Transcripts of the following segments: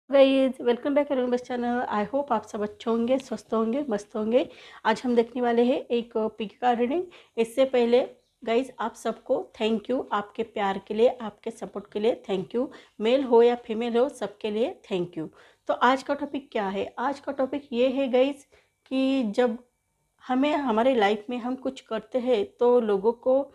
Guys welcome back करूँगा बस channel. I hope आप सब अच्छे होंगे, स्वस्थ होंगे, मस्त होंगे। आज हम देखने वाले हैं एक पिक का रीडिंग। इससे पहले गाइस आप सबको थैंक यू, आपके प्यार के लिए, आपके सपोर्ट के लिए थैंक यू। मेल हो या फीमेल हो, सबके लिए थैंक यू। तो आज का टॉपिक क्या है? आज का टॉपिक ये है गाइस कि जब हमें हमारे लाइफ में हम कुछ करते हैं तो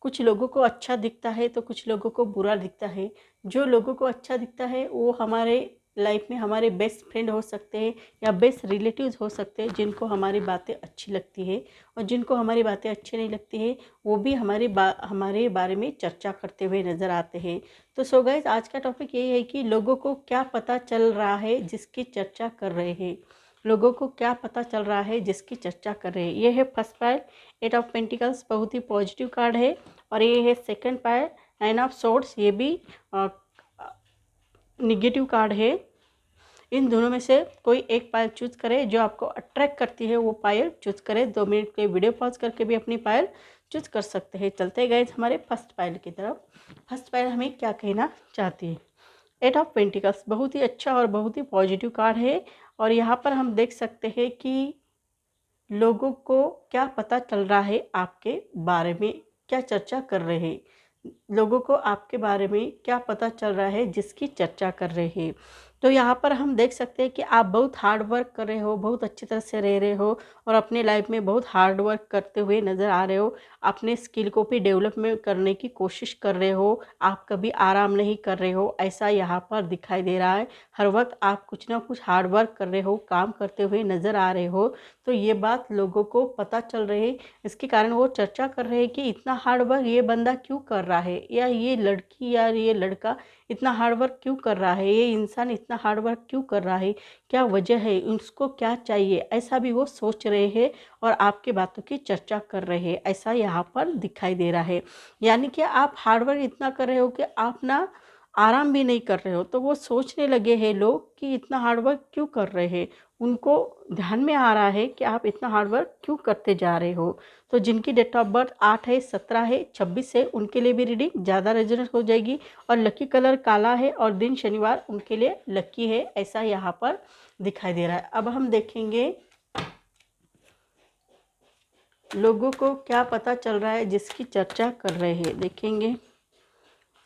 कुछ लोगों को अच्छा दिखता है तो कुछ लोगों को बुरा दिखता है। जो लोगों को अच्छा दिखता है वो हमारे लाइफ में हमारे बेस्ट फ्रेंड हो सकते हैं या बेस्ट रिलेटिव्स हो सकते हैं, जिनको हमारी बातें अच्छी लगती है। और जिनको हमारी बातें अच्छी नहीं लगती है वो भी हमारे बारे में चर्चा करते हुए नज़र आते हैं। तो सो गाइस आज का टॉपिक ये है कि लोगों को क्या पता चल रहा है जिसकी चर्चा कर रहे हैं। लोगों को क्या पता चल रहा है जिसकी चर्चा कर रहे हैं। ये है फर्स्ट पाइल, 8 ऑफ पेंटिकल्स, बहुत ही पॉजिटिव कार्ड है। और ये है सेकंड पायल, 9 ऑफ सोर्ड्स, ये भी निगेटिव कार्ड है। इन दोनों में से कोई एक पायल चूज करे, जो आपको अट्रैक्ट करती है वो पायल चूज करे। 2 मिनट के वीडियो पॉज करके भी अपनी पायल चूज कर सकते हैं। चलते गए हमारे फर्स्ट पायल की तरफ। फर्स्ट पायल हमें क्या कहना चाहती है? 8 ऑफ पेंटिकल्स बहुत ही अच्छा और बहुत ही पॉजिटिव कार्ड है। और यहाँ पर हम देख सकते हैं कि लोगों को क्या पता चल रहा है आपके बारे में, क्या चर्चा कर रहे हैं। लोगों को आपके बारे में क्या पता चल रहा है जिसकी चर्चा कर रहे हैं। तो यहाँ पर हम देख सकते हैं कि आप बहुत हार्ड वर्क कर रहे हो, बहुत अच्छी तरह से रह रहे हो और अपने लाइफ में बहुत हार्ड वर्क करते हुए नज़र आ रहे हो। अपने स्किल को भी डेवलपमेंट करने की कोशिश कर रहे हो, आप कभी आराम नहीं कर रहे हो, ऐसा यहाँ पर दिखाई दे रहा है। हर वक्त आप कुछ ना कुछ हार्ड वर्क कर रहे हो, काम करते हुए नज़र आ रहे हो। तो ये बात लोगों को पता चल रही है। इसके कारण वो चर्चा कर रहे हैं कि इतना हार्ड वर्क ये बंदा क्यों कर रहा है, या ये लड़की या ये लड़का इतना हार्ड वर्क क्यों कर रहा है, ये इंसान इतना हार्ड वर्क क्यों कर रहा है, क्या वजह है, उसको क्या चाहिए, ऐसा भी वो सोच रहे हैं और आपके बातों की चर्चा कर रहे हैं। ऐसा यहाँ पर दिखाई दे रहा है। यानी कि आप हार्ड वर्क इतना कर रहे हो कि आप ना आराम भी नहीं कर रहे हो। तो वो सोचने लगे हैं लोग कि इतना हार्ड वर्क क्यों कर रहे हैं। उनको ध्यान में आ रहा है कि आप इतना हार्ड वर्क क्यों करते जा रहे हो। तो जिनकी डेट ऑफ बर्थ 8 है, 17 है, 26 है, उनके लिए भी रीडिंग ज़्यादा रेजोनेट हो जाएगी। और लकी कलर काला है और दिन शनिवार उनके लिए लकी है, ऐसा यहाँ पर दिखाई दे रहा है। अब हम देखेंगे लोगों को क्या पता चल रहा है जिसकी चर्चा कर रहे हैं। देखेंगे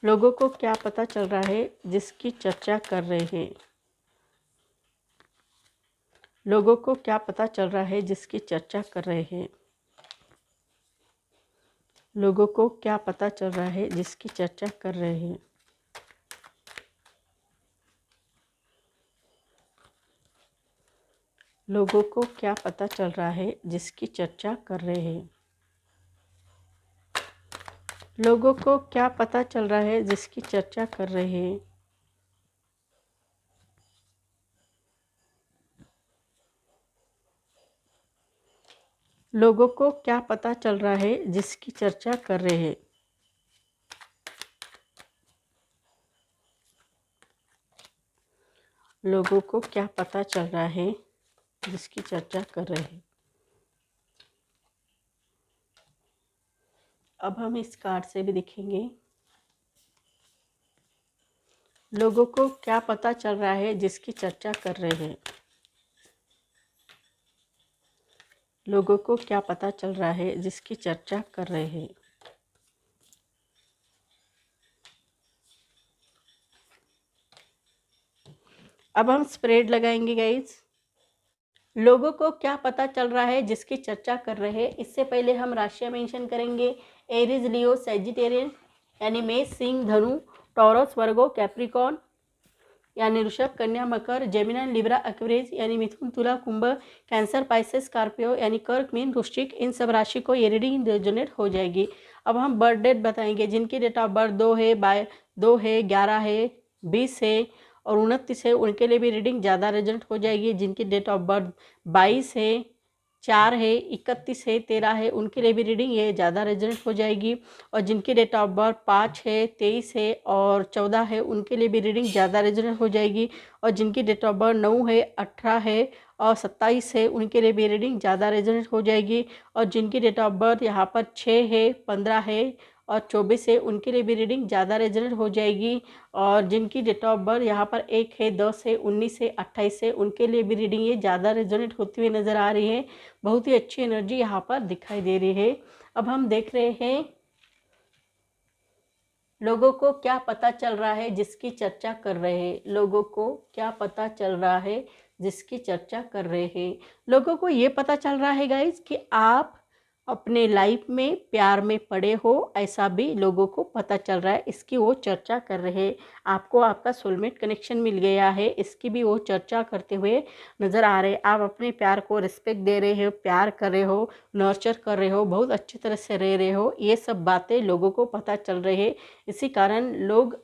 लोगों को क्या पता चल रहा है जिसकी चर्चा कर रहे हैं। लोगों को क्या पता चल रहा है जिसकी चर्चा कर रहे हैं। लोगों को क्या पता चल रहा है जिसकी चर्चा कर रहे हैं। लोगों को क्या पता चल रहा है जिसकी चर्चा कर रहे हैं। लोगों को क्या पता चल रहा है जिसकी चर्चा कर रहे हैं। लोगों को क्या पता चल रहा है जिसकी चर्चा कर रहे हैं। लोगों को क्या पता चल रहा है जिसकी चर्चा कर रहे हैं। अब हम इस कार्ड से भी देखेंगे लोगों को क्या पता चल रहा है जिसकी चर्चा कर रहे हैं। लोगों को क्या पता चल रहा है जिसकी चर्चा कर रहे हैं। अब हम स्प्रेड लगाएंगे गाइज। लोगों को क्या पता चल रहा है जिसकी चर्चा कर रहे हैं। इससे पहले हम राशियां मेंशन करेंगे। एरीज, लियो, सैजिटेरियन यानी मेष, सिंह, धनु, टॉरस, वर्गो, कैप्रिकॉन यानी ऋषभ, कन्या, मकर, जेमिनी, लिब्रा, एक्वेरियस यानी मिथुन, तुला, कुंभ, कैंसर, पाइसेस, स्कॉर्पियो यानी कर्क, मीन, वृश्चिक, इन सब राशि को ये रीडिंग रेजोनेट हो जाएगी। अब हम बर्थ डेट बताएंगे। जिनकी डेट ऑफ बर्थ 2 है, 2 है, 11 है, 20 है और 29 है, उनके लिए भी रीडिंग ज़्यादा रेजोनेट हो जाएगी। जिनकी डेट ऑफ बर्थ 22 है, 4 है, 31 है, 13 है, उनके लिए भी रीडिंग ये ज़्यादा रेजोनेट हो जाएगी। और जिनकी डेट ऑफ बर्थ 5 है, 23 है और 14 है, उनके लिए भी रीडिंग ज़्यादा रेजोनेट हो जाएगी। और जिनकी डेट ऑफ बर्थ 9 है, 18 है और 27 है, उनके लिए भी रीडिंग ज़्यादा रेजोनेट हो जाएगी। और जिनकी डेट ऑफ बर्थ यहाँ पर 6 है, 15 है और 24 है उनके लिए भी रीडिंग ज़्यादा रेजोनेट हो जाएगी। और जिनकी डेट ऑफ बर्थ यहाँ पर 1 है, 10 है, 19 है, 28 है, उनके लिए भी रीडिंग ये ज़्यादा रेजोनेट होती हुई नज़र आ रही है। बहुत ही अच्छी एनर्जी यहाँ पर दिखाई दे रही है। अब हम देख रहे हैं लोगों को क्या पता चल रहा है जिसकी चर्चा कर रहे हैं। लोगों को क्या पता चल रहा है जिसकी चर्चा कर रहे हैं। लोगों को ये पता चल रहा है गाइज कि आप अपने लाइफ में प्यार में पड़े हो, ऐसा भी लोगों को पता चल रहा है। इसकी वो चर्चा कर रहे हैं। आपको आपका सोलमेट कनेक्शन मिल गया है, इसकी भी वो चर्चा करते हुए नज़र आ रहे हैं। आप अपने प्यार को रिस्पेक्ट दे रहे हो, प्यार कर रहे हो, नर्चर कर रहे हो, बहुत अच्छी तरह से रह रहे हो। ये सब बातें लोगों को पता चल रही है। इसी कारण लोग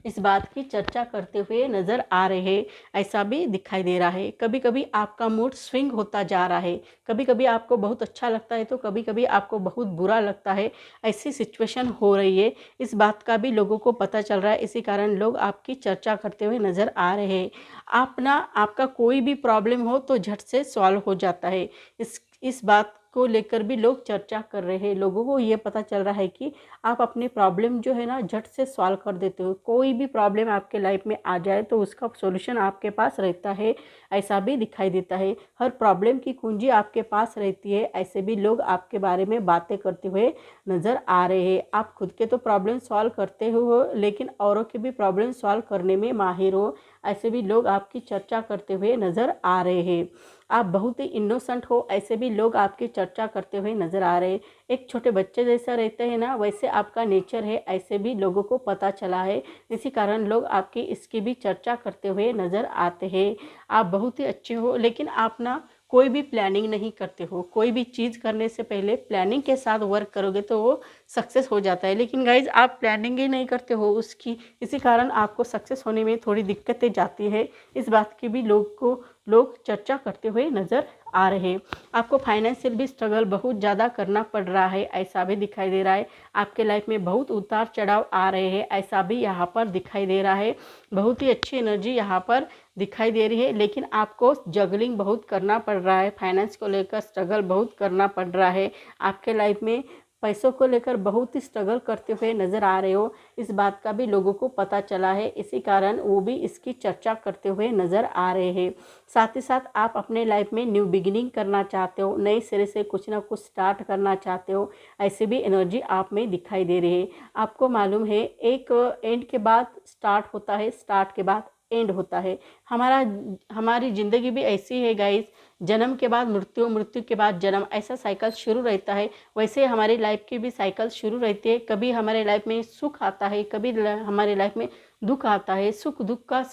इस बात की चर्चा करते हुए नज़र आ रहे हैं, ऐसा भी दिखाई दे रहा है। कभी कभी आपका मूड स्विंग होता जा रहा है, कभी कभी आपको बहुत अच्छा लगता है तो कभी कभी आपको बहुत बुरा लगता है। ऐसी सिचुएशन हो रही है, इस बात का भी लोगों को पता चल रहा है। इसी कारण लोग आपकी चर्चा करते हुए नज़र आ रहे हैं। आपका कोई भी प्रॉब्लम हो तो झट से सॉल्व हो जाता है। इस बात को लेकर भी लोग चर्चा कर रहे हैं। लोगों को ये पता चल रहा है कि आप अपनी प्रॉब्लम जो है ना झट से सॉल्व कर देते हो। कोई भी प्रॉब्लम आपके लाइफ में आ जाए तो उसका सॉल्यूशन आपके पास रहता है, ऐसा भी दिखाई देता है। हर प्रॉब्लम की कुंजी आपके पास रहती है, ऐसे भी लोग आपके बारे में बातें करते हुए नज़र आ रहे हैं। आप खुद के तो प्रॉब्लम सॉल्व करते हो, लेकिन औरों के भी प्रॉब्लम सॉल्व करने में माहिर हो, ऐसे भी लोग आपकी चर्चा करते हुए नज़र आ रहे हैं। आप बहुत ही इनोसेंट हो, ऐसे भी लोग आपकी चर्चा करते हुए नज़र आ रहे हैं। एक छोटे बच्चे जैसा रहते हैं ना, वैसे आपका नेचर है, ऐसे भी लोगों को पता चला है। इसी कारण लोग आपकी इसकी भी चर्चा करते हुए नज़र आते हैं। आप बहुत ही अच्छे हो, लेकिन आप ना कोई भी प्लानिंग नहीं करते हो। कोई भी चीज़ करने से पहले प्लानिंग के साथ वर्क करोगे तो वो सक्सेस हो जाता है, लेकिन गाइज आप प्लानिंग ही नहीं करते हो उसकी, इसी कारण आपको सक्सेस होने में थोड़ी दिक्कतें जाती है। इस बात की भी लोग चर्चा करते हुए नज़र आ रहे हैं। आपको फाइनेंशियल भी स्ट्रगल बहुत ज़्यादा करना पड़ रहा है, ऐसा भी दिखाई दे रहा है। आपके लाइफ में बहुत उतार चढ़ाव आ रहे हैं, ऐसा भी यहाँ पर दिखाई दे रहा है। बहुत ही अच्छी एनर्जी यहाँ पर दिखाई दे रही है, लेकिन आपको जगलिंग बहुत करना पड़ रहा है। फाइनेंस को लेकर स्ट्रगल बहुत करना पड़ रहा है। आपके लाइफ में पैसों को लेकर बहुत ही स्ट्रगल करते हुए नज़र आ रहे हो, इस बात का भी लोगों को पता चला है। इसी कारण वो भी इसकी चर्चा करते हुए नज़र आ रहे हैं। साथ ही साथ आप अपने लाइफ में न्यू बिगिनिंग करना चाहते हो, नए सिरे से कुछ ना कुछ स्टार्ट करना चाहते हो, ऐसी भी एनर्जी आप में दिखाई दे रही है। आपको मालूम है एक एंड के बाद स्टार्ट होता है, स्टार्ट के बाद एंड होता है। हमारी ज़िंदगी भी ऐसी है गाइस, जन्म के बाद मृत्यु, मृत्यु के बाद जन्म, ऐसा साइकिल शुरू रहता है। वैसे हमारी लाइफ की भी साइकिल शुरू रहती है। कभी हमारे लाइफ में सुख आता है, कभी हमारे लाइफ में दुख आता है। सुख दुख का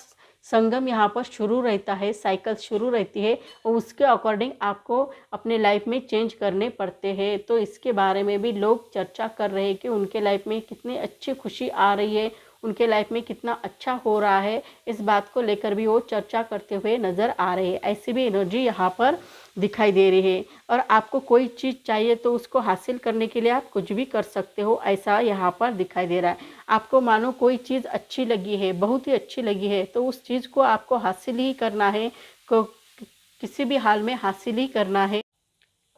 संगम यहाँ पर शुरू रहता है, साइकिल शुरू रहती है, और उसके अकॉर्डिंग आपको अपने लाइफ में चेंज करने पड़ते हैं। तो इसके बारे में भी लोग चर्चा कर रहे हैं कि उनके लाइफ में कितनी अच्छी खुशी आ रही है, उनके लाइफ में कितना अच्छा हो रहा है। इस बात को लेकर भी वो चर्चा करते हुए नज़र आ रहे हैं। ऐसी भी एनर्जी यहाँ पर दिखाई दे रही है। और आपको कोई चीज़ चाहिए तो उसको हासिल करने के लिए आप कुछ भी कर सकते हो, ऐसा यहाँ पर दिखाई दे रहा है। आपको मानो कोई चीज़ अच्छी लगी है, बहुत ही अच्छी लगी है, तो उस चीज़ को आपको हासिल ही करना है, किसी भी हाल में हासिल ही करना है,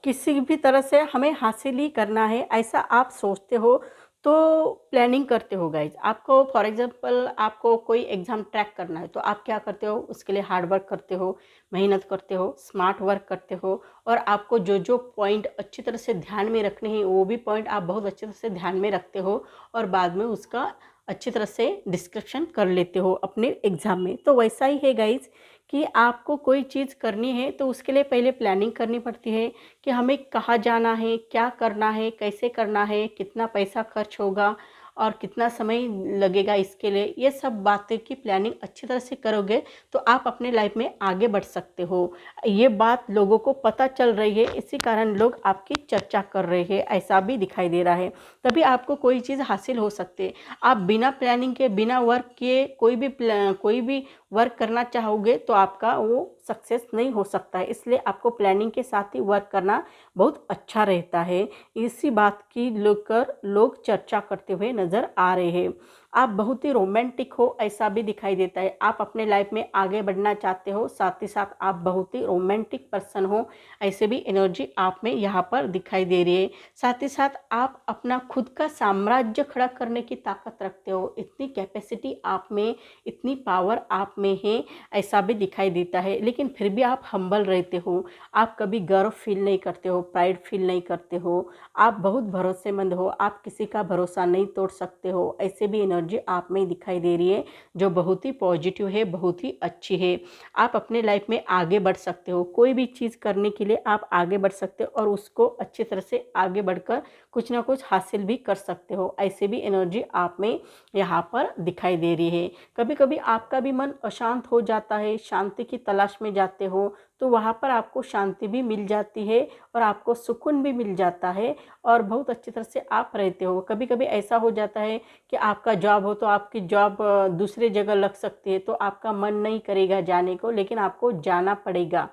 किसी भी तरह से हमें हासिल ही करना है, ऐसा आप सोचते हो तो प्लानिंग करते हो गाइज। आपको फॉर एग्जांपल आपको कोई एग्ज़ाम ट्रैक करना है तो आप क्या करते हो, उसके लिए हार्ड वर्क करते हो, मेहनत करते हो, स्मार्ट वर्क करते हो, और आपको जो जो पॉइंट अच्छी तरह से ध्यान में रखने हैं वो भी पॉइंट आप बहुत अच्छी तरह से ध्यान में रखते हो, और बाद में उसका अच्छी तरह से डिस्क्रिप्शन कर लेते हो अपने एग्ज़ाम में। तो वैसा ही है गाइज कि आपको कोई चीज़ करनी है तो उसके लिए पहले प्लानिंग करनी पड़ती है कि हमें कहाँ जाना है, क्या करना है, कैसे करना है, कितना पैसा खर्च होगा और कितना समय लगेगा इसके लिए। ये सब बातें की प्लानिंग अच्छी तरह से करोगे तो आप अपने लाइफ में आगे बढ़ सकते हो। ये बात लोगों को पता चल रही है, इसी कारण लोग आपकी चर्चा कर रहे हैं, ऐसा भी दिखाई दे रहा है। तभी आपको कोई चीज़ हासिल हो सकती है। आप बिना प्लानिंग के, बिना वर्क किए कोई भी वर्क करना चाहोगे तो आपका वो सक्सेस नहीं हो सकता है। इसलिए आपको प्लानिंग के साथ ही वर्क करना बहुत अच्छा रहता है। इसी बात की लोग चर्चा करते हुए नज़र आ रहे हैं। आप बहुत ही रोमांटिक हो ऐसा भी दिखाई देता है। आप अपने लाइफ में आगे बढ़ना चाहते हो, साथ ही साथ आप बहुत ही रोमांटिक पर्सन हो, ऐसे भी एनर्जी आप में यहाँ पर दिखाई दे रही है। साथ ही साथ आप अपना खुद का साम्राज्य खड़ा करने की ताकत रखते हो, इतनी कैपेसिटी आप में, इतनी पावर आप में है, ऐसा भी दिखाई देता है। लेकिन फिर भी आप हम्बल रहते हो, आप कभी गर्व फील नहीं करते हो, प्राइड फील नहीं करते हो, आप बहुत भरोसेमंद हो, आप किसी का भरोसा नहीं तोड़ सकते हो, ऐसे भी एनर्जी आप में दिखाई दे रही है जो बहुत ही पॉजिटिव है, बहुत ही अच्छी है। आप अपने लाइफ में आगे बढ़ सकते हो, कोई भी चीज़ करने के लिए आप आगे बढ़ सकते हो और उसको अच्छी तरह से आगे बढ़कर कुछ ना कुछ हासिल भी कर सकते हो, ऐसे भी एनर्जी आप में यहाँ पर दिखाई दे रही है। कभी कभी आपका भी मन अशांत हो जाता है, शांति की तलाश में जाते हो तो वहाँ पर आपको शांति भी मिल जाती है और आपको सुकून भी मिल जाता है और बहुत अच्छी तरह से आप रहते हो। कभी कभी ऐसा हो जाता है कि आपका जॉब हो तो आपकी जॉब दूसरी जगह लग सकती है तो आपका मन नहीं करेगा जाने को, लेकिन आपको जाना पड़ेगा,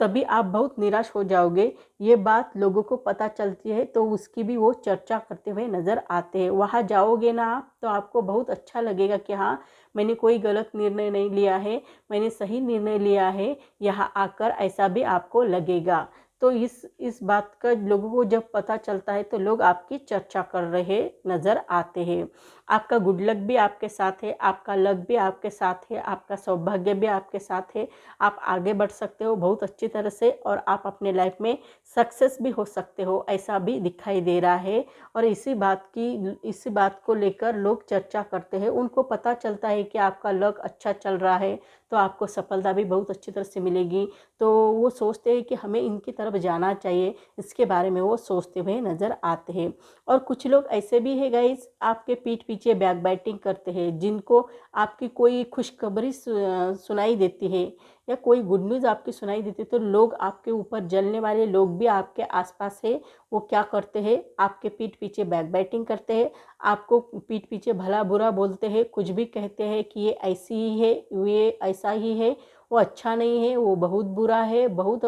तभी आप बहुत निराश हो जाओगे। ये बात लोगों को पता चलती है तो उसकी भी वो चर्चा करते हुए नज़र आते हैं। वहाँ जाओगे ना आप तो आपको बहुत अच्छा लगेगा कि हाँ, मैंने कोई गलत निर्णय नहीं लिया है, मैंने सही निर्णय लिया है, यहाँ आकर ऐसा भी आपको लगेगा। तो इस बात का लोगों को जब पता चलता है तो लोग आपकी चर्चा कर रहे नज़र आते हैं। आपका गुड लक भी आपके साथ है, आपका लक भी आपके साथ है, आपका सौभाग्य भी आपके साथ है। आप आगे बढ़ सकते हो बहुत अच्छी तरह से और आप अपने लाइफ में सक्सेस भी हो सकते हो, ऐसा भी दिखाई दे रहा है। और इसी बात को लेकर लोग चर्चा करते हैं, उनको पता चलता है कि आपका लक अच्छा चल रहा है तो आपको सफलता भी बहुत अच्छी तरह से मिलेगी, तो वो सोचते हैं कि हमें इनकी तरफ जाना चाहिए, इसके बारे में वो सोचते हुए नज़र आते हैं। और कुछ लोग ऐसे भी है गाइस, आपके पीठ पीछे बैक बाइटिंग करते हैं, जिनको आपकी कोई खुशखबरी सुनाई देती है या कोई गुड न्यूज़ आपकी सुनाई देती है तो लोग आपके ऊपर, जलने वाले लोग भी आपके आसपास है, वो क्या करते हैं, आपके पीठ पीछे बैक बाइटिंग करते हैं, आपको पीठ पीछे भला बुरा बोलते हैं, कुछ भी कहते हैं कि ये ऐसी ही है, ये ऐसा ही है, वो अच्छा नहीं है, वो बहुत बुरा है, बहुत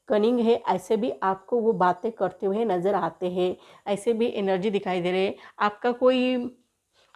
कनिंग है, ऐसे भी आपको वो बातें करते हुए नज़र आते हैं, ऐसे भी एनर्जी दिखाई दे रही है।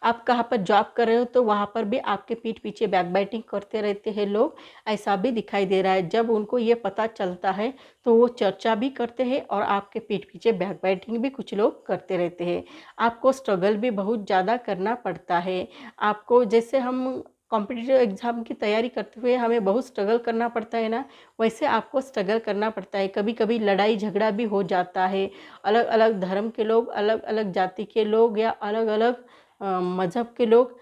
आप कहाँ पर जॉब कर रहे हो तो वहाँ पर भी आपके पीठ पीछे बैक बाइटिंग करते रहते हैं लोग, ऐसा भी दिखाई दे रहा है। जब उनको ये पता चलता है तो वो चर्चा भी करते हैं और आपके पीठ पीछे बैक बाइटिंग भी कुछ लोग करते रहते हैं। आपको स्ट्रगल भी बहुत ज़्यादा करना पड़ता है। आपको, जैसे हम कॉम्पिटिटिव एग्ज़ाम की तैयारी करते हुए हमें बहुत स्ट्रगल करना पड़ता है ना, वैसे आपको स्ट्रगल करना पड़ता है। कभी कभी लड़ाई झगड़ा भी हो जाता है, अलग अलग धर्म के लोग, अलग अलग जाति के लोग या अलग अलग मज़हब के लोग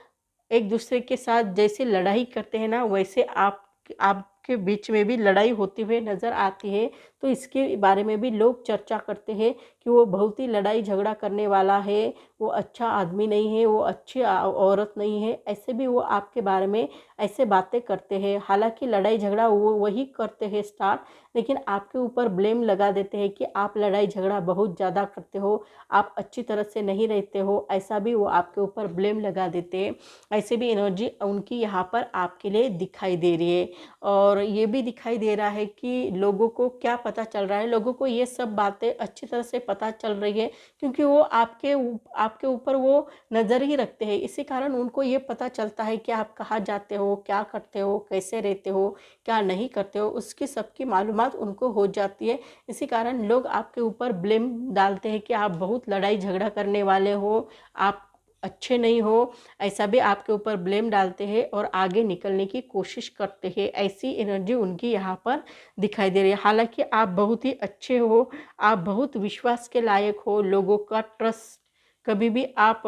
एक दूसरे के साथ जैसे लड़ाई करते हैं ना, वैसे आपके बीच में भी लड़ाई होती हुई नज़र आती है। तो इसके बारे में भी लोग चर्चा करते हैं कि वो बहुत ही लड़ाई झगड़ा करने वाला है, वो अच्छा आदमी नहीं है, वो अच्छी औरत नहीं है, ऐसे भी वो आपके बारे में ऐसे बातें करते हैं। हालांकि लड़ाई झगड़ा वो वही करते हैं स्टार्ट, लेकिन आपके ऊपर ब्लेम लगा देते हैं कि आप लड़ाई झगड़ा बहुत ज़्यादा करते हो, आप अच्छी तरह से नहीं रहते हो, ऐसा भी वो आपके ऊपर ब्लेम लगा देते हैं। ऐसे भी एनर्जी उनकी यहाँ पर आपके लिए दिखाई दे रही है। और ये भी दिखाई दे रहा है कि लोगों को क्या पता चल रहा है, लोगों को ये सब बातें अच्छी तरह से पता चल रही है क्योंकि वो आपके ऊपर वो नज़र ही रखते हैं। इसी कारण उनको ये पता चलता है कि आप कहाँ जाते हो, क्या करते हो, कैसे रहते हो, क्या नहीं करते हो, उसकी सबकी मालूमात उनको हो जाती है। इसी कारण लोग आपके ऊपर ब्लेम डालते हैं कि आप बहुत लड़ाई झगड़ा करने वाले हो, आप अच्छे नहीं हो, ऐसा भी आपके ऊपर ब्लेम डालते हैं और आगे निकलने की कोशिश करते हैं। ऐसी एनर्जी उनकी यहाँ पर दिखाई दे रही है। हालांकि आप बहुत ही अच्छे हो, आप बहुत विश्वास के लायक हो, लोगों का ट्रस्ट कभी भी आप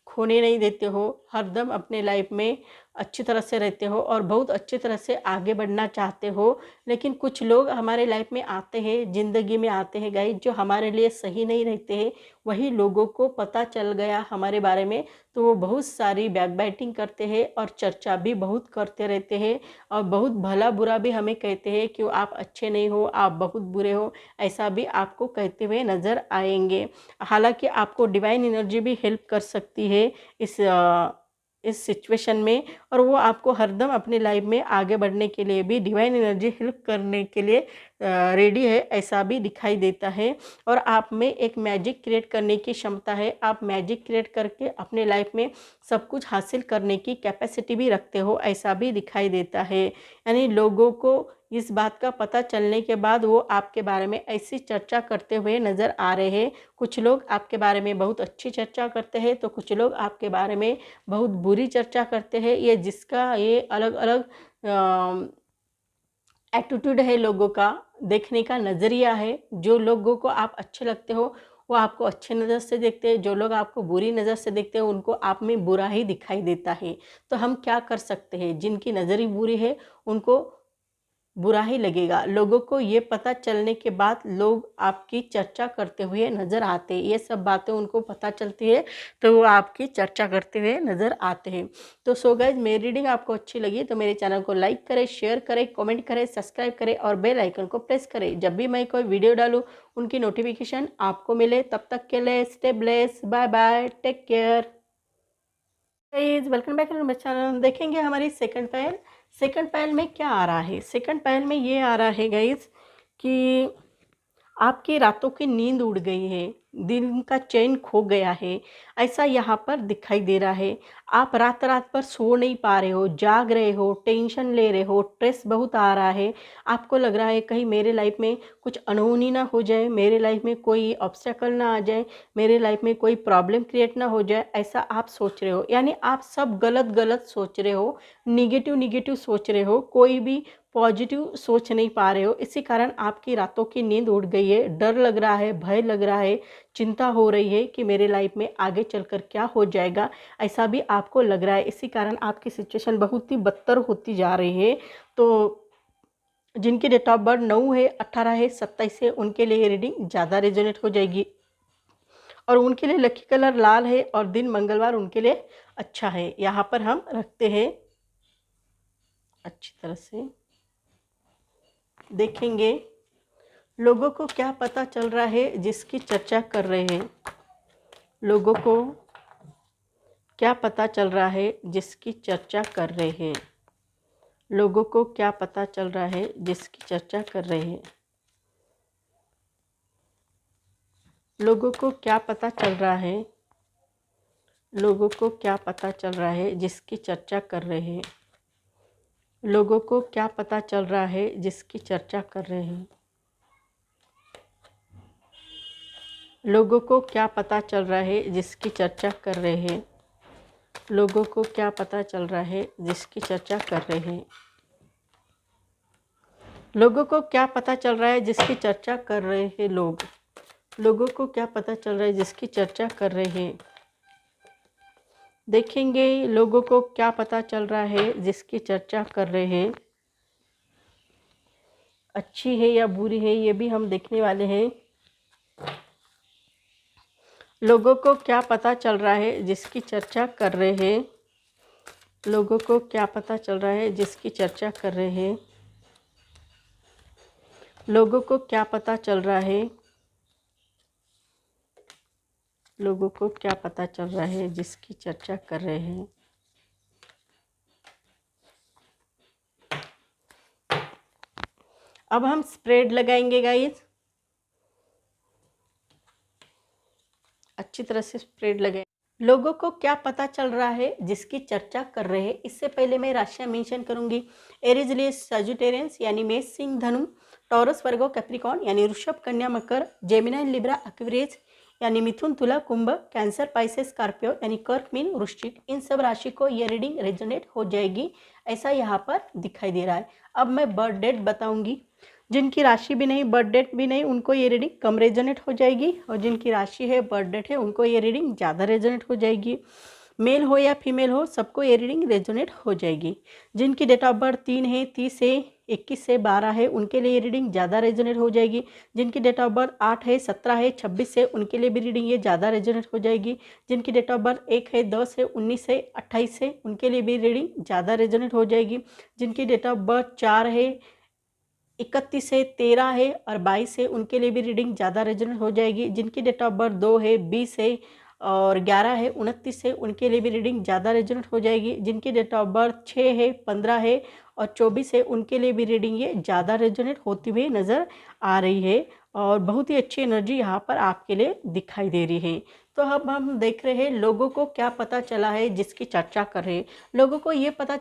खोने नहीं देते हो, हरदम अपने लाइफ में अच्छी तरह से रहते हो और बहुत अच्छी तरह से आगे बढ़ना चाहते हो। लेकिन कुछ लोग हमारे लाइफ में आते हैं, ज़िंदगी में आते हैं गाइस, जो हमारे लिए सही नहीं रहते हैं। वही लोगों को पता चल गया हमारे बारे में तो वो बहुत सारी बैकबाइटिंग करते हैं और चर्चा भी बहुत करते रहते हैं और बहुत भला बुरा भी हमें कहते हैं कि आप अच्छे नहीं हो, आप बहुत बुरे हो, ऐसा भी आपको कहते हुए नज़र आएंगे। हालांकि आपको डिवाइन एनर्जी भी हेल्प कर सकती है इस सिचुएशन में, और वो आपको हरदम अपने लाइफ में आगे बढ़ने के लिए भी डिवाइन एनर्जी हेल्प करने के लिए रेडी है ऐसा भी दिखाई देता है। और आप में एक मैजिक क्रिएट करने की क्षमता है, आप मैजिक क्रिएट करके अपने लाइफ में सब कुछ हासिल करने की कैपेसिटी भी रखते हो ऐसा भी दिखाई देता है। यानी लोगों को इस बात का पता चलने के बाद वो आपके बारे में ऐसी चर्चा करते हुए नज़र आ रहे हैं। कुछ लोग आपके बारे में बहुत अच्छी चर्चा करते हैं तो कुछ लोग आपके बारे में बहुत बुरी चर्चा करते हैं। ये जिसका ये अलग अलग एटीट्यूड है, लोगों का देखने का नज़रिया है। जो लोगों को आप अच्छे लगते हो वो आपको अच्छे नज़र से देखते हैं, जो लोग आपको बुरी नज़र से देखते हैं उनको आप में बुरा ही दिखाई देता है। तो हम क्या कर सकते हैं, जिनकी नज़र ही बुरी है उनको बुरा ही लगेगा। लोगों को ये पता चलने के बाद लोग आपकी चर्चा करते हुए नज़र आते हैं, ये सब बातें उनको पता चलती है तो वो आपकी चर्चा करते हुए नज़र आते हैं। तो सो गाइज, मेरी रीडिंग आपको अच्छी लगी तो मेरे चैनल को लाइक करें, शेयर करें, कमेंट करें, सब्सक्राइब करें और बेल आइकन को प्रेस करें। जब भी मैं कोई वीडियो डालूँ उनकी नोटिफिकेशन आपको मिले। तब तक के लिए stay blessed, bye bye, take care. Guys welcome back to my channel. देखेंगे हमारी सेकंड पैनल में क्या आ रहा है। सेकंड पैनल में ये आ रहा है गाइज कि आपकी रातों की नींद उड़ गई है, दिन का चैन खो गया है, ऐसा यहाँ पर दिखाई दे रहा है। आप रात रात पर सो नहीं पा रहे हो, जाग रहे हो, टेंशन ले रहे हो, स्ट्रेस बहुत आ रहा है। आपको लग रहा है कहीं मेरे लाइफ में कुछ अनहोनी ना हो जाए, मेरे लाइफ में कोई ऑब्स्टेकल ना आ जाए, मेरे लाइफ में कोई प्रॉब्लम क्रिएट ना हो जाए, ऐसा आप सोच रहे हो। यानी आप सब गलत गलत सोच रहे हो, निगेटिव सोच रहे हो, कोई भी पॉजिटिव सोच नहीं पा रहे हो। इसी कारण आपकी रातों की नींद उड़ गई है, डर लग रहा है, भय लग रहा है, चिंता हो रही है कि मेरे लाइफ में आगे चलकर क्या हो जाएगा, ऐसा भी आपको लग रहा है। इसी कारण आपकी सिचुएशन बहुत ही बदतर होती जा रही है। तो जिनकी डेट ऑफ बर्थ 9 है, 18 है, 27 है उनके लिए रीडिंग ज़्यादा रेजोनेट हो जाएगी। और उनके लिए लकी कलर लाल है और दिन मंगलवार उनके लिए अच्छा है। यहाँ पर हम रखते हैं, अच्छी तरह से देखेंगे लोगों को क्या पता चल रहा है जिसकी चर्चा कर रहे हैं। लोगों को क्या पता चल रहा है जिसकी चर्चा कर रहे हैं। लोगों को क्या पता चल रहा है जिसकी चर्चा कर रहे हैं। लोगों को क्या पता चल रहा है। लोगों को क्या पता चल रहा है जिसकी चर्चा कर रहे हैं। लोगों को क्या पता चल रहा है जिसकी चर्चा कर रहे हैं। लोगों को क्या पता चल रहा है जिसकी चर्चा कर रहे हैं। लोगों को क्या पता चल रहा है जिसकी चर्चा कर रहे हैं। लोगों को क्या पता चल रहा है जिसकी चर्चा कर रहे हैं। लोगों को क्या पता चल रहा है जिसकी चर्चा कर रहे हैं। देखेंगे लोगों को क्या पता चल रहा है जिसकी चर्चा कर रहे हैं। अच्छी है या बुरी है ये भी हम देखने वाले हैं। लोगों को क्या पता चल रहा है जिसकी चर्चा कर रहे हैं। लोगों को क्या पता चल रहा है जिसकी चर्चा कर रहे हैं। लोगों को क्या पता चल रहा है। लोगों को क्या पता चल रहा है जिसकी चर्चा कर रहे हैं। अब हम स्प्रेड लगाएंगे गाइस, अच्छी तरह से स्प्रेड लगाएं। लोगों को क्या पता चल रहा है जिसकी चर्चा कर रहे हैं। इससे पहले मैं राशियां मेंशन करूंगी। एरीज, लियो, सजिटेरियंस यानी मेष, सिंह, धनु, टॉरस, वर्गो, कैप्रिकॉर्न यानी ऋषभ, कन्या, मकर, जेमिनी, लिब्रा, एक्वेरियस यानी मिथुन, तुला, कुंभ, कैंसर, पाइसेस, स्कॉर्पियो यानी कर्क, मीन, वृश्चिक, इन सब राशि को ये रीडिंग रेजोनेट हो जाएगी, ऐसा यहाँ पर दिखाई दे रहा है। अब मैं बर्थ डेट बताऊंगी। जिनकी राशि भी नहीं, बर्थ डेट भी नहीं, उनको ये रीडिंग कम रेजोनेट हो जाएगी। और जिनकी राशि है, बर्थ डेट है, उनको ये रीडिंग ज़्यादा रेजोनेट हो जाएगी। मेल हो या फीमेल हो, सबको ये रीडिंग रेजोनेट हो जाएगी। जिनकी डेट ऑफ बर्थ 3 है, 30 है, 21 से 12 है, उनके लिए ये रीडिंग ज़्यादा रेजोनेट हो जाएगी। जिनकी डेट ऑफ बर्थ 8 है, 17 है, 26 है, उनके लिए भी रीडिंग ये ज़्यादा रेजोनेट हो जाएगी। जिनकी डेट ऑफ बर्थ 1 है, 10 है, 19 है, 28 है, उनके लिए भी रीडिंग ज़्यादा रेजोनेट हो जाएगी। जिनकी डेट ऑफ बर्थ 4 है, 31 है, 13 है और 22 है, उनके लिए भी रीडिंग ज़्यादा रेजोनेट हो जाएगी। जिनकी डेट ऑफ बर्थ 2 है, 20 है और 11 है, 29 है, उनके लिए भी रीडिंग ज़्यादा रेजोनेट हो जाएगी। जिनकी डेट ऑफ बर्थ 6 है, 15 है और 24 है, उनके लिए भी रीडिंग ये ज़्यादा रेजोनेट होती हुई नज़र आ रही है और बहुत ही अच्छी एनर्जी यहाँ पर आपके लिए दिखाई दे रही है। तो अब हम देख रहे हैं लोगों को क्या पता चला है जिसकी चर्चा कर रहे हैं। लोगों को ये पता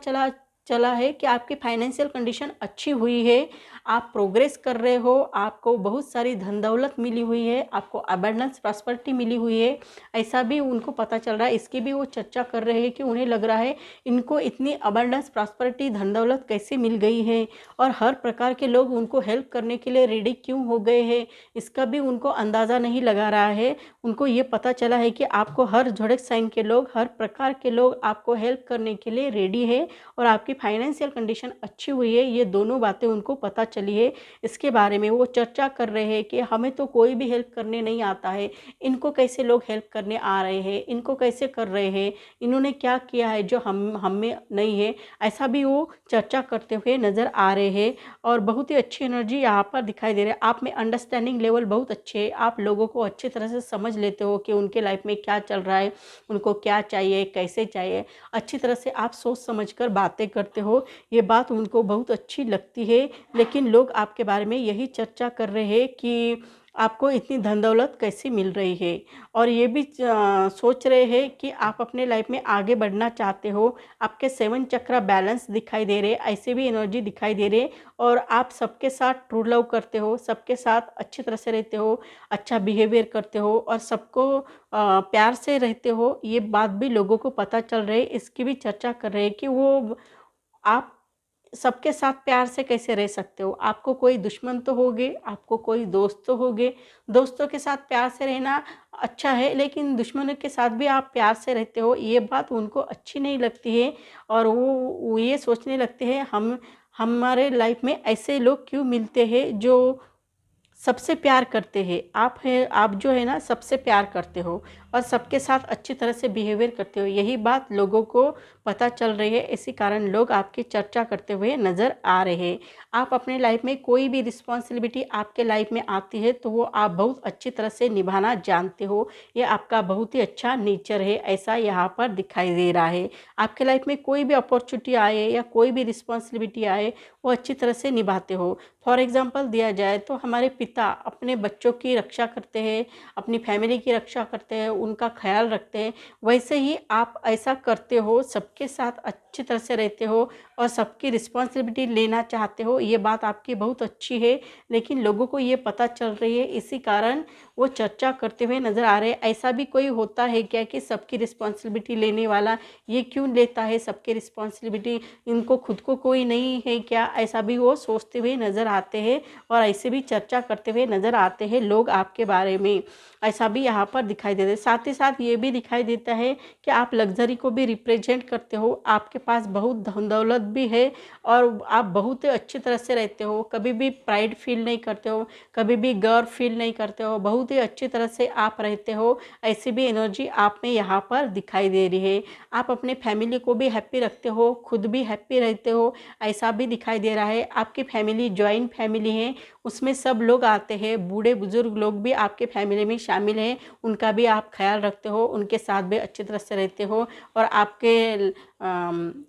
चला है कि आपकी फाइनेंशियल कंडीशन अच्छी हुई है, आप प्रोग्रेस कर रहे हो, आपको बहुत सारी धन दौलत मिली हुई है, आपको अबंडेंस प्रॉस्पेरिटी मिली हुई है, ऐसा भी उनको पता चल रहा है। इसकी भी वो चर्चा कर रहे हैं कि उन्हें लग रहा है इनको इतनी अबंडेंस प्रॉस्पेरिटी धन दौलत कैसे मिल गई है और हर प्रकार के लोग उनको हेल्प करने के लिए रेडी क्यों हो गए हैं, इसका भी उनको अंदाज़ा नहीं लगा रहा है। उनको ये पता चला है कि आपको हर ज़ोडिएक साइन के लोग, हर प्रकार के लोग आपको हेल्प करने के लिए रेडी है और आपकी फाइनेंशियल कंडीशन अच्छी हुई है। ये दोनों बातें उनको पता चली है। इसके बारे में वो चर्चा कर रहे हैं कि हमें तो कोई भी हेल्प करने नहीं आता है, इनको कैसे लोग हेल्प करने आ रहे हैं, इनको कैसे कर रहे हैं, इन्होंने क्या किया है जो हम में नहीं है, ऐसा भी वो चर्चा करते हुए नज़र आ रहे हैं। और बहुत ही अच्छी एनर्जी यहाँ पर दिखाई दे रही है। आप में अंडरस्टैंडिंग लेवल बहुत अच्छे है, आप लोगों को अच्छी तरह से समझ लेते हो कि उनके लाइफ में क्या चल रहा है, उनको क्या चाहिए, कैसे चाहिए, अच्छी तरह से आप सोच समझ कर बातें करते हो। ये बात उनको बहुत अच्छी लगती है। लेकिन लोग आपके बारे में यही चर्चा कर रहे हैं कि आपको इतनी धन दौलत कैसे मिल रही है और ये भी सोच रहे हैं कि आप अपने लाइफ में आगे बढ़ना चाहते हो। आपके 7 चक्रा बैलेंस दिखाई दे रहे, ऐसे भी एनर्जी दिखाई दे रहे और आप सबके साथ ट्रू लव करते हो, सबके साथ अच्छी तरह से रहते हो, अच्छा बिहेवियर करते हो और सबको प्यार से रहते हो। ये बात भी लोगों को पता चल रही है। इसकी भी चर्चा कर रहे हैं कि वो आप सबके साथ प्यार से कैसे रह सकते हो। आपको कोई दुश्मन तो होगे, आपको कोई दोस्त तो होगे। दोस्तों के साथ प्यार से रहना अच्छा है, लेकिन दुश्मनों के साथ भी आप प्यार से रहते हो, ये बात उनको अच्छी नहीं लगती है और वो ये सोचने लगते हैं हमारे लाइफ में ऐसे लोग क्यों मिलते हैं जो सबसे प्यार करते हैं। आप जो है ना सबसे प्यार करते हो और सबके साथ अच्छी तरह से बिहेवियर करते हो। यही बात लोगों को पता चल रही है, इसी कारण लोग आपकी चर्चा करते हुए नज़र आ रहे हैं। आप अपने लाइफ में कोई भी रिस्पॉन्सिबिलिटी आपके लाइफ में आती है तो वो आप बहुत अच्छी तरह से निभाना जानते हो। ये आपका बहुत ही अच्छा नेचर है, ऐसा यहाँ पर दिखाई दे रहा है। आपके लाइफ में कोई भी अपॉर्चुनिटी आए या कोई भी रिस्पॉन्सिबिलिटी आए वो अच्छी तरह से निभाते हो। फॉर एग्ज़ाम्पल दिया जाए तो हमारे पिता अपने बच्चों की रक्षा करते हैं, अपनी फैमिली की रक्षा करते हैं, उनका ख्याल रखते हैं, वैसे ही आप ऐसा करते हो, सबके साथ अच्छी तरह से रहते हो और सबकी रिस्पॉन्सिबिलिटी लेना चाहते हो। ये बात आपकी बहुत अच्छी है, लेकिन लोगों को ये पता चल रही है, इसी कारण वो चर्चा करते हुए नज़र आ रहे हैं। ऐसा भी कोई होता है क्या कि सबकी रिस्पॉन्सिबिलिटी लेने वाला ये क्यों लेता है सबकी रिस्पॉन्सिबिलिटी, इनको खुद को कोई नहीं है क्या, ऐसा भी वो सोचते हुए नज़र आते हैं और ऐसे भी चर्चा करते हुए नज़र आते हैं लोग आपके बारे में। ऐसा भी यहाँ पर दिखाई देता है। साथ ही साथ ये भी दिखाई देता है कि आप लग्जरी को भी रिप्रेजेंट करते हो, आपके पास बहुत धन दौलत भी है और आप बहुत अच्छी तरह से रहते हो, कभी भी प्राइड फील नहीं करते हो, कभी भी गर्व फील नहीं करते हो, बहुत ही अच्छी तरह से आप रहते हो। ऐसी भी एनर्जी आप में यहाँ पर दिखाई दे रही है। आप अपने फैमिली को भी हैप्पी रखते हो, खुद भी हैप्पी रहते हो, ऐसा भी दिखाई दे रहा है। आपकी फैमिली जॉइंट फैमिली है, उसमें सब लोग आते हैं, बूढ़े बुजुर्ग लोग भी आपके फैमिली में शामिल हैं, उनका भी आप ख्याल रखते हो, उनके साथ भी अच्छी तरह से रहते हो। और आपके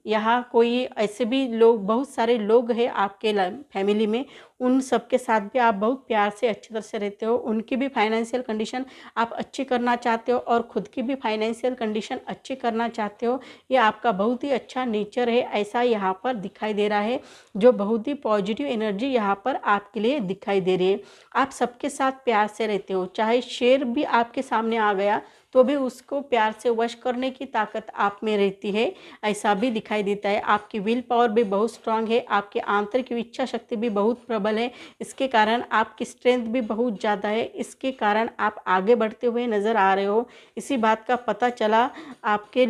यहाँ कोई ऐसे भी लोग, बहुत सारे लोग हैं आपके फैमिली में, उन सब के साथ भी आप बहुत प्यार से अच्छी तरह से रहते हो। उनकी भी फाइनेंशियल कंडीशन आप अच्छी करना चाहते हो और ख़ुद की भी फाइनेंशियल कंडीशन अच्छी करना चाहते हो। ये आपका बहुत ही अच्छा नेचर है, ऐसा यहाँ पर दिखाई दे रहा है, जो बहुत ही पॉजिटिव एनर्जी यहाँ पर आपके लिए दिखाई दे रही है। आप सबके साथ प्यार से रहते हो, चाहे शेर भी आपके सामने आ गया तो भी उसको प्यार से वश करने की ताकत आप में रहती है, ऐसा भी दिखाई देता है। आपकी विल पावर भी बहुत स्ट्रांग है, आपकी आंतरिक इच्छा शक्ति भी बहुत प्रबल है, इसके कारण आपकी स्ट्रेंथ भी बहुत ज़्यादा है, इसके कारण आप आगे बढ़ते हुए नज़र आ रहे हो। इसी बात का पता चला आपके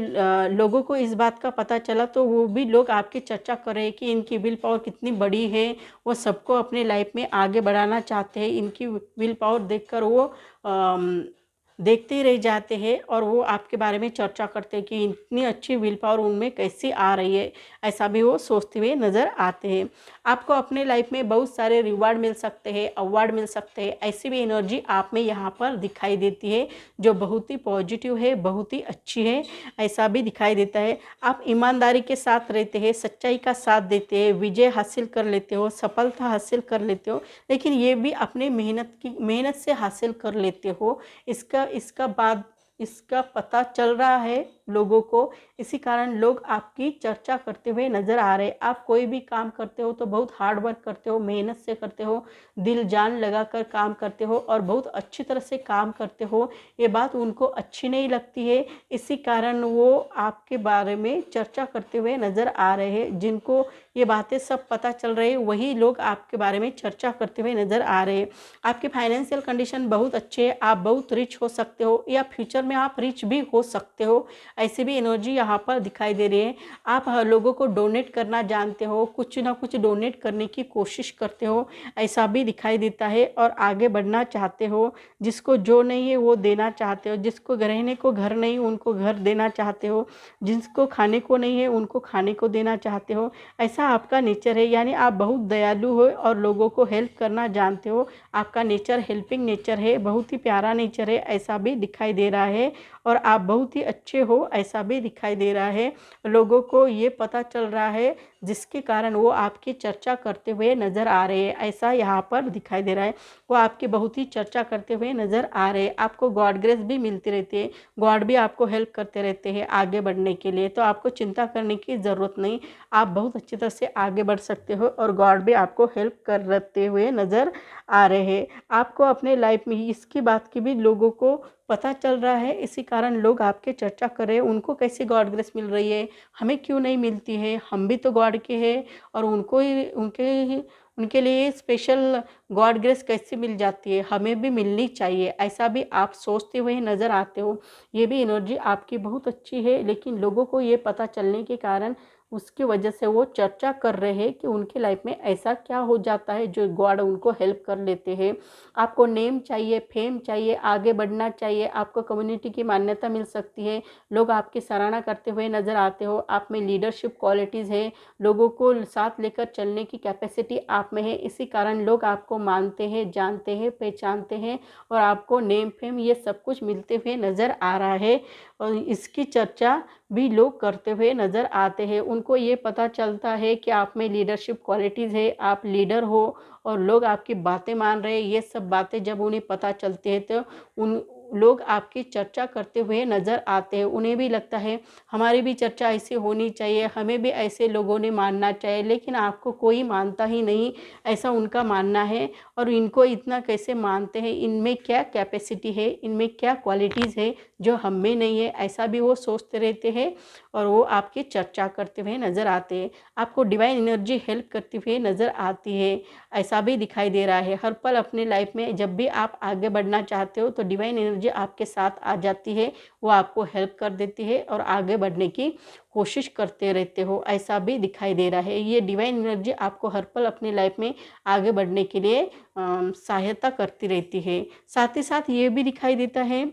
लोगों को, इस बात का पता चला तो वो भी लोग आपकी चर्चा कर रहे हैं कि इनकी विल पावर कितनी बड़ी है, वो सबको अपने लाइफ में आगे बढ़ाना चाहते हैं। इनकी विल पावर देखकर वो देखते ही रह जाते हैं और वो आपके बारे में चर्चा करते हैं कि इतनी अच्छी विल पावर उनमें कैसी आ रही है, ऐसा भी वो सोचते हुए नज़र आते हैं। आपको अपने लाइफ में बहुत सारे रिवार्ड मिल सकते हैं, अवार्ड मिल सकते हैं, ऐसी भी एनर्जी आप में यहाँ पर दिखाई देती है जो बहुत ही पॉजिटिव है, बहुत ही अच्छी है, ऐसा भी दिखाई देता है। आप ईमानदारी के साथ रहते हैं, सच्चाई का साथ देते हैं, विजय हासिल कर लेते हो, सफलता हासिल कर लेते हो, लेकिन ये भी अपने मेहनत से हासिल कर लेते हो। इसका पता चल रहा है लोगों को, इसी कारण लोग आपकी चर्चा करते हुए नज़र आ रहे हैं। आप कोई भी काम करते हो तो बहुत हार्ड वर्क करते हो, मेहनत से करते हो, दिल जान लगा कर काम करते हो और बहुत अच्छी तरह से काम करते हो। ये बात उनको अच्छी नहीं लगती है, इसी कारण वो आपके बारे में चर्चा करते हुए नज़र आ रहे हैं। जिनको ये बातें सब पता चल रही है वही लोग आपके बारे में चर्चा करते हुए नज़र आ रहे हैं। आपकी फाइनेंशियल कंडीशन बहुत अच्छी है, आप बहुत रिच हो सकते हो या फ्यूचर में आप रिच भी हो सकते हो, ऐसी भी एनर्जी यहाँ पर दिखाई दे रही है। आप हर लोगों को डोनेट करना जानते हो, कुछ ना कुछ डोनेट करने की कोशिश करते हो, ऐसा भी दिखाई देता है और आगे बढ़ना चाहते हो। जिसको जो नहीं है वो देना चाहते हो, जिसको रहने को घर नहीं उनको घर देना चाहते हो, जिसको खाने को नहीं है उनको खाने को देना चाहते हो, ऐसा आपका नेचर है। यानी आप बहुत दयालु हो और लोगों को हेल्प करना जानते हो। आपका नेचर हेल्पिंग नेचर है, बहुत ही प्यारा नेचर है, ऐसा भी दिखाई दे रहा है। और आप बहुत ही अच्छे हो, ऐसा भी दिखाई दे रहा है। लोगों को ये पता चल रहा है जिसके कारण वो आपकी चर्चा करते हुए नज़र आ रहे हैं, ऐसा यहाँ पर दिखाई दे रहा है। वो आपकी बहुत ही चर्चा करते हुए नज़र आ रहे हैं। आपको गॉड ग्रेस भी मिलती रहती है, गॉड भी आपको हेल्प करते रहते हैं आगे बढ़ने के लिए, तो आपको चिंता करने की ज़रूरत नहीं। आप बहुत अच्छी तरह से आगे बढ़ सकते हो और गॉड भी आपको हेल्प करते हुए नज़र आ रहे हैं। आपको अपने लाइफ में इसकी बात की भी लोगों को पता चल रहा है, इसी कारण लोग आपके चर्चा कर रहे हैं। उनको कैसे गॉड ग्रेस मिल रही है, हमें क्यों नहीं मिलती है, हम भी तो गॉड के हैं और उनके लिए स्पेशल गॉड ग्रेस कैसे मिल जाती है, हमें भी मिलनी चाहिए, ऐसा भी आप सोचते हुए नज़र आते हो। ये भी एनर्जी आपकी बहुत अच्छी है, लेकिन लोगों को ये पता चलने के कारण उसकी वजह से वो चर्चा कर रहे हैं कि उनकी लाइफ में ऐसा क्या हो जाता है जो गॉड उनको हेल्प कर लेते हैं। आपको नेम चाहिए, फेम चाहिए, आगे बढ़ना चाहिए, आपको कम्युनिटी की मान्यता मिल सकती है, लोग आपकी सराहना करते हुए नज़र आते हो। आप में लीडरशिप क्वालिटीज़ है, लोगों को साथ लेकर चलने की कैपेसिटी आप में है, इसी कारण लोग आपको मानते हैं, जानते हैं, पहचानते हैं और आपको नेम फेम ये सब कुछ मिलते हुए नज़र आ रहा है। और इसकी चर्चा भी लोग करते हुए नज़र आते हैं। उनको ये पता चलता है कि आप में लीडरशिप क्वालिटीज़ है, आप लीडर हो और लोग आपकी बातें मान रहे हैं। ये सब बातें जब उन्हें पता चलती है तो उन लोग आपकी चर्चा करते हुए नज़र आते हैं। उन्हें भी लगता है हमारी भी चर्चा ऐसी होनी चाहिए, हमें भी ऐसे लोगों ने मानना चाहिए, लेकिन आपको कोई मानता ही नहीं, ऐसा उनका मानना है। और इनको इतना कैसे मानते हैं, इनमें क्या कैपेसिटी है, इनमें क्या क्वालिटीज़ है जो हम में नहीं है, ऐसा भी वो सोचते रहते हैं और वो आपकी चर्चा करते हुए नज़र आते हैं। आपको डिवाइन एनर्जी हेल्प करती हुई नज़र आती है, ऐसा भी दिखाई दे रहा है। हर पल अपने लाइफ में जब भी आप आगे बढ़ना चाहते हो तो डिवाइन एनर्जी आपके साथ आ जाती है, वो आपको हेल्प कर देती है और आगे बढ़ने की कोशिश करते रहते हो, ऐसा भी दिखाई दे रहा है। ये डिवाइन एनर्जी आपको हर पल अपनी लाइफ में आगे बढ़ने के लिए सहायता करती रहती है। साथ ही साथ ये भी दिखाई देता है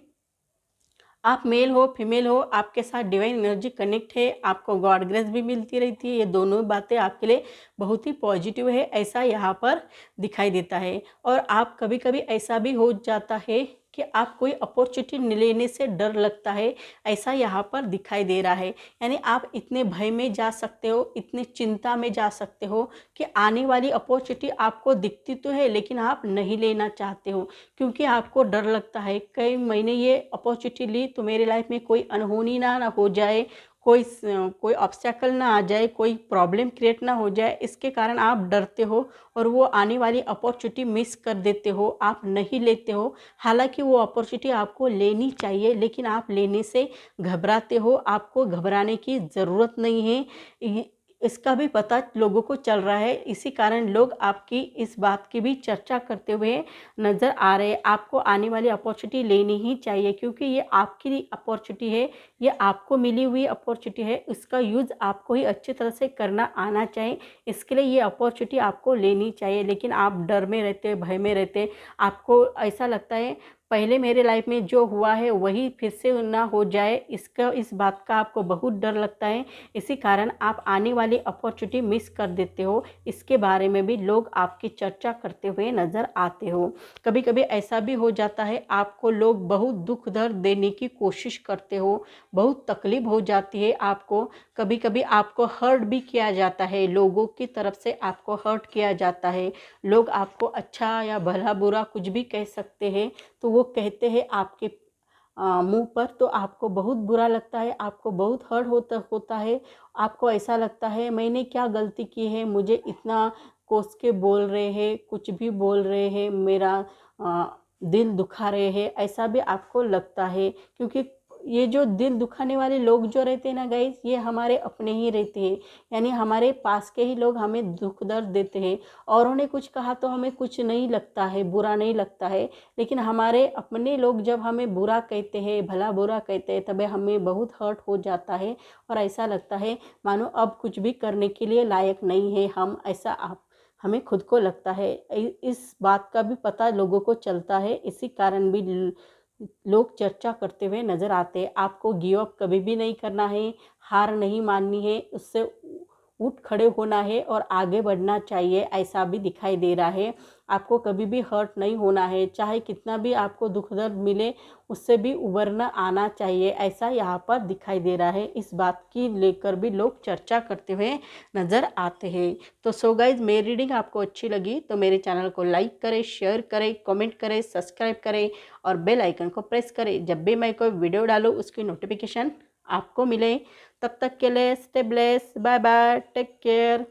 आप मेल हो फीमेल हो, आपके साथ डिवाइन एनर्जी कनेक्ट है, आपको गॉड ग्रेस भी मिलती रहती है। ये दोनों बातें आपके लिए बहुत ही पॉजिटिव है, ऐसा यहाँ पर दिखाई देता है। और आप कभी कभी ऐसा भी हो जाता है कि आप कोई अपॉर्चुनिटी लेने से डर लगता है, ऐसा यहाँ पर दिखाई दे रहा है। यानी आप इतने भय में जा सकते हो, इतनी चिंता में जा सकते हो कि आने वाली अपॉर्चुनिटी आपको दिखती तो है लेकिन आप नहीं लेना चाहते हो, क्योंकि आपको डर लगता है कई महीने ये अपॉर्चुनिटी ली तो मेरे लाइफ में कोई अनहोनी ना हो जाए, कोई ऑब्स्टेकल ना आ जाए, कोई प्रॉब्लम क्रिएट ना हो जाए, इसके कारण आप डरते हो और वो आने वाली अपॉर्चुनिटी मिस कर देते हो, आप नहीं लेते हो। हालांकि वो अपॉर्चुनिटी आपको लेनी चाहिए लेकिन आप लेने से घबराते हो, आपको घबराने की ज़रूरत नहीं है। इसका भी पता लोगों को चल रहा है, इसी कारण लोग आपकी इस बात की भी चर्चा करते हुए नज़र आ रहे हैं। आपको आने वाली अपॉर्चुनिटी लेनी ही चाहिए क्योंकि ये आपकी अपॉर्चुनिटी है, ये आपको मिली हुई अपॉर्चुनिटी है, इसका यूज़ आपको ही अच्छी तरह से करना आना चाहिए। इसके लिए ये अपॉर्चुनिटी आपको लेनी चाहिए, लेकिन आप डर में रहते, भय में रहते, आपको ऐसा लगता है पहले मेरे लाइफ में जो हुआ है वही फिर से ना हो जाए, इस बात का आपको बहुत डर लगता है। इसी कारण आप आने वाली अपॉर्चुनिटी मिस कर देते हो। इसके बारे में भी लोग आपकी चर्चा करते हुए नज़र आते हो। कभी कभी ऐसा भी हो जाता है, आपको लोग बहुत दुख दर्द देने की कोशिश करते हो, बहुत तकलीफ हो जाती है आपको। कभी कभी आपको हर्ट भी किया जाता है, लोगों की तरफ से आपको हर्ट किया जाता है। लोग आपको अच्छा या भला बुरा कुछ भी कह सकते हैं, तो वो कहते हैं आपके मुंह पर, तो आपको बहुत बुरा लगता है, आपको बहुत हर्ट होता है। आपको ऐसा लगता है मैंने क्या गलती की है, मुझे इतना कोस के बोल रहे हैं, कुछ भी बोल रहे हैं, मेरा दिल दुखा रहे हैं, ऐसा भी आपको लगता है। क्योंकि ये जो दिल दुखाने वाले लोग जो रहते हैं ना गाइस, ये हमारे अपने ही रहते हैं, यानी हमारे पास के ही लोग हमें दुख दर्द देते हैं। औरों ने कुछ कहा तो हमें कुछ नहीं लगता है, बुरा नहीं लगता है, लेकिन हमारे अपने लोग जब हमें बुरा कहते हैं, भला बुरा कहते हैं, तब हमें बहुत हर्ट हो जाता है और ऐसा लगता है मानो अब कुछ भी करने के लिए लायक नहीं है हम, ऐसा हमें खुद को लगता है। इस बात का भी पता लोगों को चलता है, इसी कारण भी लोग चर्चा करते हुए नज़र आते हैं। आपको गिव अप कभी भी नहीं करना है, हार नहीं माननी है, उससे उठ खड़े होना है और आगे बढ़ना चाहिए, ऐसा भी दिखाई दे रहा है। आपको कभी भी हर्ट नहीं होना है, चाहे कितना भी आपको दुख दर्द मिले, उससे भी उबरना आना चाहिए, ऐसा यहाँ पर दिखाई दे रहा है। इस बात की लेकर भी लोग चर्चा करते हुए नज़र आते हैं। तो सो गाइज, मेरी रीडिंग आपको अच्छी लगी तो मेरे चैनल को लाइक करें, शेयर करें, कमेंट करें, सब्सक्राइब करें और बेल आइकन को प्रेस करें। जब भी मैं कोई वीडियो डालूँ उसकी नोटिफिकेशन आपको मिले। तब तक के लिए stay blessed, bye bye, take care.